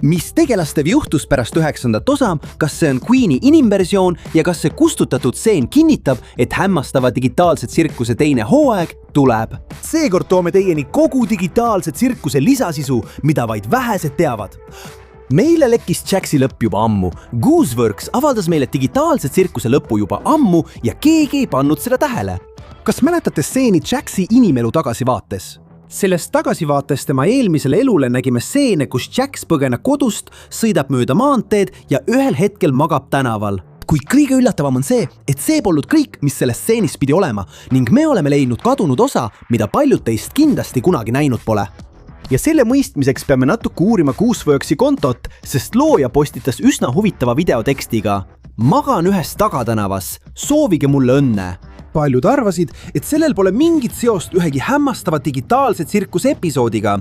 mis tegelastev juhtus pärast 9. osa, kas see on Queeni inimversioon ja kas see kustutatud stseen kinnitab, et hämmastava digitaalse tsirkuse teine hooaeg tuleb. Seekord toome teieni kogu digitaalse tsirkuse lisasisu, mida vaid vähesed teavad. Meile lekkis Jaxi lõpp juba ammu. Gooseworks avaldas meile digitaalse tsirkuse lõpu juba ammu ja keegi ei pannud seda tähele. Kas mäletate stseeni Jaxi inimelu tagasivaates? Sellest tagasivaates tema eelmisele elule nägime stseene, kus Jax põgeneb kodust, sõidab mööda maanteed ja ühel hetkel magab tänaval. Kuid kõige üllatavam on see, et see polnud kõik, mis selles stseenis pidi olema ning me oleme leidnud kadunud osa, mida paljud teist kindlasti kunagi näinud pole. Ja selle mõistmiseks peame natuke uurima Gooseworksi kontot, sest looja postitas üsna huvitava videotekstiga. Magan ühes tagatänavas, soovige mulle õnne. Paljud arvasid, et sellel pole mingit seost ühegi hämmastava digitaalse tsirkuse episoodiga,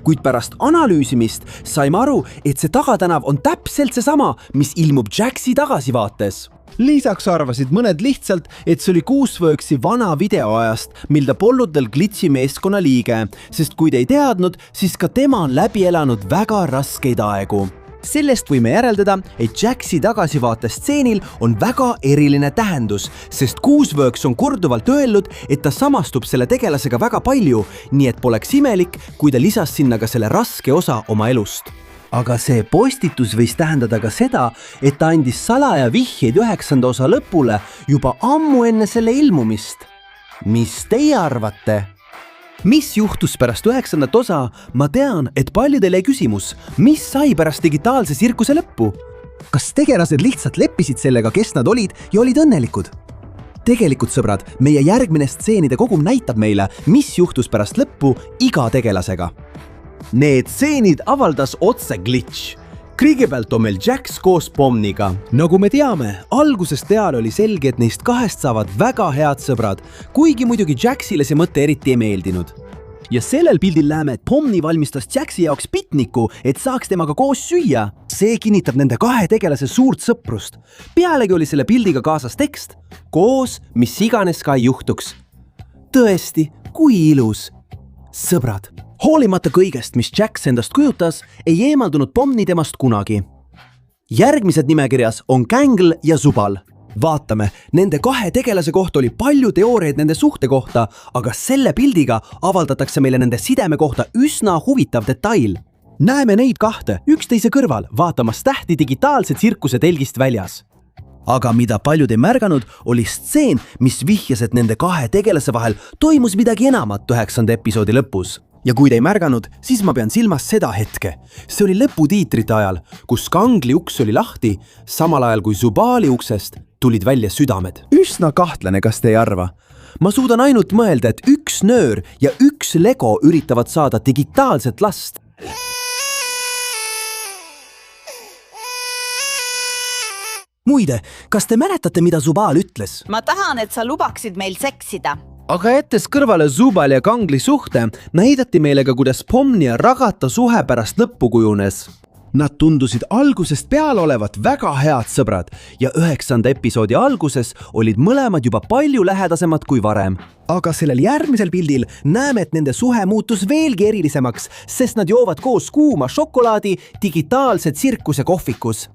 kuid pärast analüüsimist saime aru, et see tagatänav on täpselt seesama, mis ilmub Jaxi tagasivaates. Lisaks arvasid mõned lihtsalt, et see oli Gooseworksi vana videoajast, mil ta polnud veel Glitchi meeskonna liige, sest kui te ei teadnud, siis ka tema on läbi elanud väga raskeid aegu. Sellest võime järeldada, et Jaxi tagasivaate stseenil on väga eriline tähendus, sest Gooseworks on korduvalt öelnud, et ta samastub selle tegelasega väga palju, nii et poleks imelik, kui ta lisas sinna ka selle raske osa oma elust. Aga see postitus võis tähendada ka seda, et ta andis salaja vihjeid 9. osa lõpule juba ammu enne selle ilmumist. Mis teie arvate? Mis juhtus pärast 9. osa? Ma tean, et paljudele küsimus, mis sai pärast digitaalse tsirkuse lõppu? Kas tegelased lihtsalt leppisid sellega, kes nad olid ja olid õnnelikud? Tegelikult, sõbrad, meie järgmine stseenide kogum näitab meile, mis juhtus pärast lõppu iga tegelasega. Need stseenid avaldas otse Glitch. Kõigepealt on meil Jax koos Pomniga. Nagu me teame, algusest peale oli selge, et neist kahest saavad väga head sõbrad, kuigi muidugi Jaxile see mõte eriti ei meeldinud. Ja sellel pildil näeme, et Pomni valmistas Jaxi jaoks pitniku, et saaks temaga koos süüa. See kinnitab nende kahe tegelase suurt sõprust. Pealegi oli selle pildiga kaasas tekst. Koos, mis iganes ka ei juhtuks. Tõesti, kui ilus. Sõbrad. Hoolimata kõigest, mis Jax endast kujutas, ei eemaldunud Pomni temast kunagi. Järgmised nimekirjas on Gangle ja Zubal. Vaatame, nende kahe tegelase kohta oli palju teooriaid nende suhte kohta, aga selle pildiga avaldatakse meile nende sideme kohta üsna huvitav detail. Näeme neid kahte üksteise kõrval vaatamas tähti digitaalse tsirkuse telgist väljas. Aga mida paljud ei märganud, oli stseen, mis vihjas, et nende kahe tegelase vahel toimus midagi enamat 9. episoodi lõpus. Ja kui te ei märganud, siis ma pean silmas seda hetke. See oli lõputiitrite ajal, kus Gangli uks oli lahti, samal ajal kui Zubali uksest tulid välja südamed. Üsna kahtlane, kas te ei arva? Ma suudan ainult mõelda, et üks nöör ja üks Lego üritavad saada digitaalset last. Muide, kas te mäletate, mida Zubal ütles? Ma tahan, et sa lubaksid meil seksida. Aga jättes kõrvale Zubal ja Gangli suhte, näidati meile ka, kuidas Pomni ja Ragata suhe pärast lõppu kujunes. Nad tundusid algusest peale olevat väga head sõbrad ja 9. episoodi alguses olid mõlemad juba palju lähedasemad kui varem. Aga sellel järgmisel pildil näeme, et nende suhe muutus veelgi erilisemaks, sest nad joovad koos kuuma šokolaadi digitaalse tsirkuse kohvikus.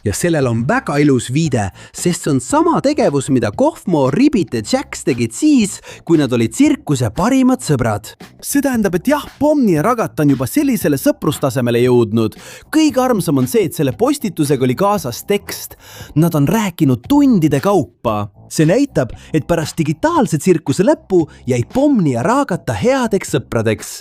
Ja sellel on väga ilus viide, sest see on sama tegevus, mida Kohmo, Ribbit ja Jax tegid siis, kui nad olid tsirkuse parimad sõbrad. See tähendab, et jah, Pomni ja Ragata on juba sellisele sõprustasemele jõudnud. Kõige armsam on see, et selle postitusega oli kaasas tekst. Nad on rääkinud tundide kaupa. See näitab, et pärast digitaalse tsirkuse lõppu jäi Pomni ja Ragata headeks sõpradeks.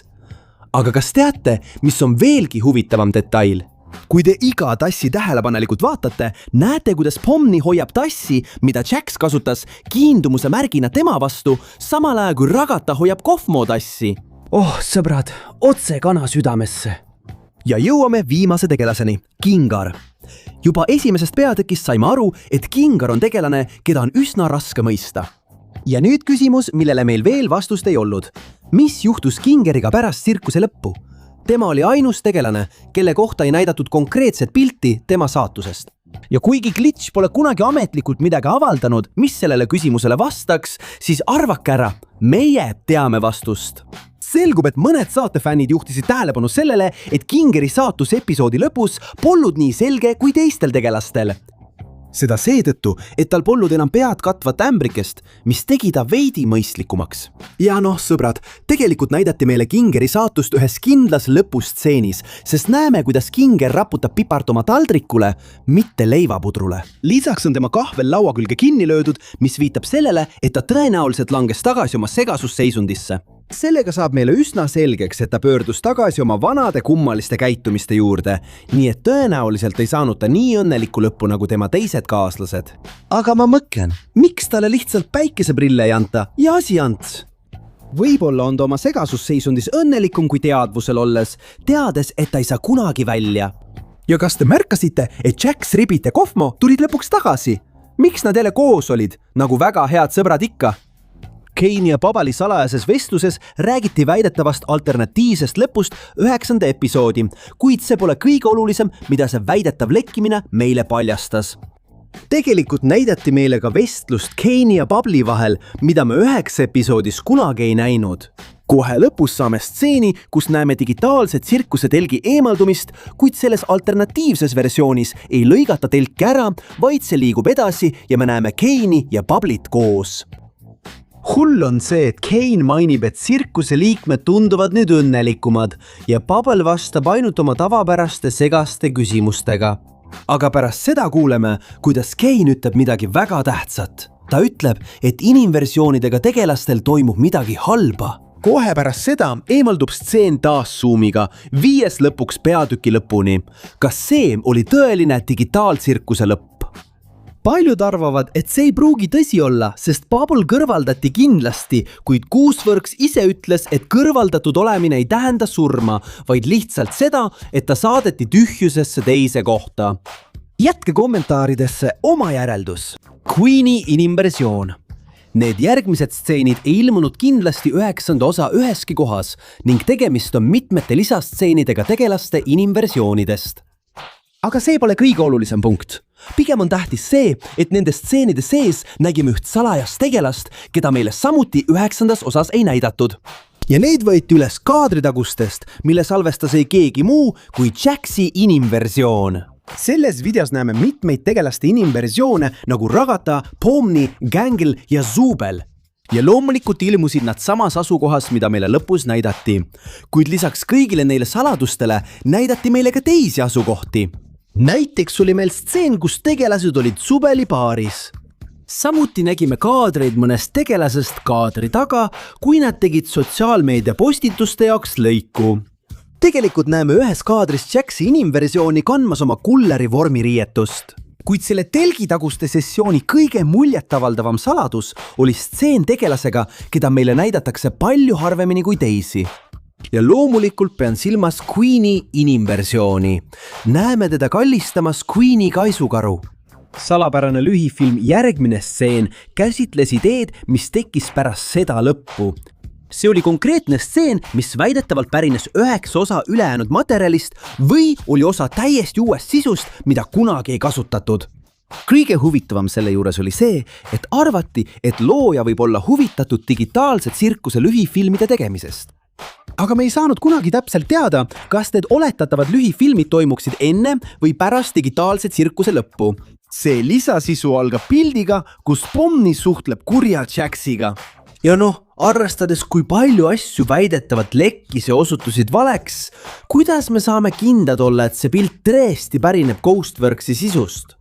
Aga kas teate, mis on veelgi huvitavam detail? Kui te iga tassi tähelepanelikult vaatate, näete, kuidas Pomni hoiab tassi, mida Jax kasutas kiindumuse märgina tema vastu, samal ajal kui Ragata hoiab Kohmo tassi. Oh, sõbrad, otse kana südamesse. Ja jõuame viimase tegelaseni, Kingar. Juba esimesest peatükist saime aru, et Kingar on tegelane, keda on üsna raske mõista. Ja nüüd küsimus, millele meil veel vastust ei olnud. Mis juhtus Kingeriga pärast tsirkuse lõppu? tema oli ainus tegelane, kelle kohta ei näidatud konkreetset pilti tema saatusest. ja kuigi Glitch pole kunagi ametlikult midagi avaldanud, mis sellele küsimusele vastaks, siis arvake ära, meie teame vastust. Selgub, et mõned saatefännid juhtisid tähelepanu sellele, et Kingeri saatus episoodi lõpus polnud nii selge kui teistel tegelastel. Seda seetõttu, et tal polnud enam pead katvat ämbrikest, mis tegi ta veidi mõistlikumaks. Ja sõbrad, tegelikult näidati meile Kingeri saatust ühes kindlas lõpustseenis, sest näeme, kuidas Kinger raputab pipart oma taldrikule, mitte leivapudrule. Lisaks on tema kahvel laua külge kinni löödud, mis viitab sellele, et ta tõenäoliselt langes tagasi oma segasusseisundisse. Sellega saab meile üsna selgeks, et ta pöördus tagasi oma vanade kummaliste käitumiste juurde, nii et tõenäoliselt ei saanud ta nii õnnelikku lõppu nagu tema teised kaaslased. Aga ma mõtlen, miks talle lihtsalt päikeseprille ei anta ja asi ants? Võib-olla on ta oma segasusseisundis õnnelikum kui teadvusel olles, teades, et ta ei saa kunagi välja. Ja kas te märkasite, et Jax, Ribbit ja Kofmo tulid lõpuks tagasi? Miks nad jälle koos olid, nagu väga head sõbrad ikka? Kane ja Bubbly salajases vestluses räägiti väidetavast alternatiivsest lõpust 9. episoodi, kuid see pole kõige olulisem, mida see väidetav lekkimine meile paljastas. Tegelikult näidati meile ka vestlust Kane ja Bubbly vahel, mida me 9 episoodis kunagi ei näinud. Kohe lõpus saame stseeni, kus näeme digitaalse tsirkuse telgi eemaldumist, kuid selles alternatiivses versioonis ei lõigata telki ära, vaid see liigub edasi ja me näeme Kane'i ja Bubblyt koos. Hull on see, et Kane mainib, et tsirkuse liikmed tunduvad nüüd õnnelikumad ja Bubble vastab ainult oma tavapäraste segaste küsimustega. Aga pärast seda kuuleme, kuidas Kane ütleb midagi väga tähtsat. Ta ütleb, et inimversioonidega tegelastel toimub midagi halba. Kohe pärast seda eemaldub stseen taas zoomiga, viies lõpuks peatüki lõpuni. Kas see oli tõeline digitaaltsirkuse lõpp? Paljud arvavad, et see ei pruugi tõsi olla, sest Bubble kõrvaldati kindlasti, kuid Gooseworks ise ütles, et kõrvaldatud olemine ei tähenda surma, vaid lihtsalt seda, et ta saadeti tühjusesse teise kohta. Jätke kommentaaridesse oma järeldus. Queenie inimversioon. Need järgmised stseenid ei ilmunud kindlasti 9. osa üheski kohas ning tegemist on mitmete lisastseenidega tegelaste inimversioonidest. Aga see pole kõige olulisem punkt. Pigem on tähtis see, et nende stseenide sees nägime üht salajast tegelast, keda meile samuti 9. osas ei näidatud. Ja neid võeti üles kaadritagustest, mille salvestas ei keegi muu kui Jaxi inimversioon. Selles videos näeme mitmeid tegelaste inimversioone nagu Ragata, Pomni, Gangle ja Zubel. Ja loomulikult ilmusid nad samas asukohas, mida meile lõpus näidati. Kuid lisaks kõigile neile saladustele näidati meile ka teisi asukohti. Näiteks oli meil stseen, kus tegelased olid Zubeli paaris. Samuti nägime kaadreid mõnest tegelasest kaadri taga, kui nad tegid sotsiaalmeedia postituste jaoks lõiku. Tegelikult näeme ühes kaadris Jaxi inimversiooni kandmas oma kulleri vormiriietust. Kuid selle telgitaguste sessiooni kõige muljetavaldavam saladus oli stseen tegelasega, keda meile näidatakse palju harvemini kui teisi. Ja loomulikult pean silmas Queenie inimversiooni. Näeme teda kallistamas Queenie kaisukaru. Salapärane lühifilm Järgmine stseen käsitles ideed, mis tekkis pärast seda lõppu. See oli konkreetne stseen, mis väidetavalt pärines 9 osa ülejäänud materjalist või oli osa täiesti uuest sisust, mida kunagi ei kasutatud. Kõige huvitavam selle juures oli see, et arvati, et looja võib olla huvitatud digitaalse tsirkuse lühifilmide tegemisest. Aga me ei saanud kunagi täpselt teada, kas need oletatavad lühifilmid toimuksid enne või pärast digitaalse tsirkuse lõppu. See lisasisu algab pildiga, kus Pomni suhtleb kurja Jaxiga. Ja arvestades kui palju asju väidetavalt lekkis ja osutusid valeks, kuidas me saame kindlad olla, et see pilt tõesti pärineb Ghostworksi sisust?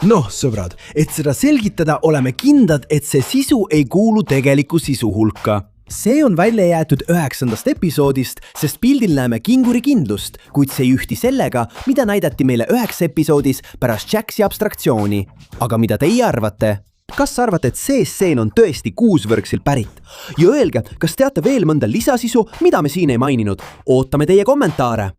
Sõbrad, et seda selgitada, oleme kindlad, et see sisu ei kuulu tegeliku sisu hulka. See on välja jäetud 9. episoodist, sest pildil näeme kinguri kindlust, kuid see ei ühti sellega, mida näidati meile 9 episoodis pärast Jaxi abstraktsiooni. Aga mida teie arvate? Kas arvate, et see stseen on tõesti Gooseworksil pärit? Ja öelge, kas teate veel mõnda lisasisu, mida me siin ei maininud? Ootame teie kommentaare!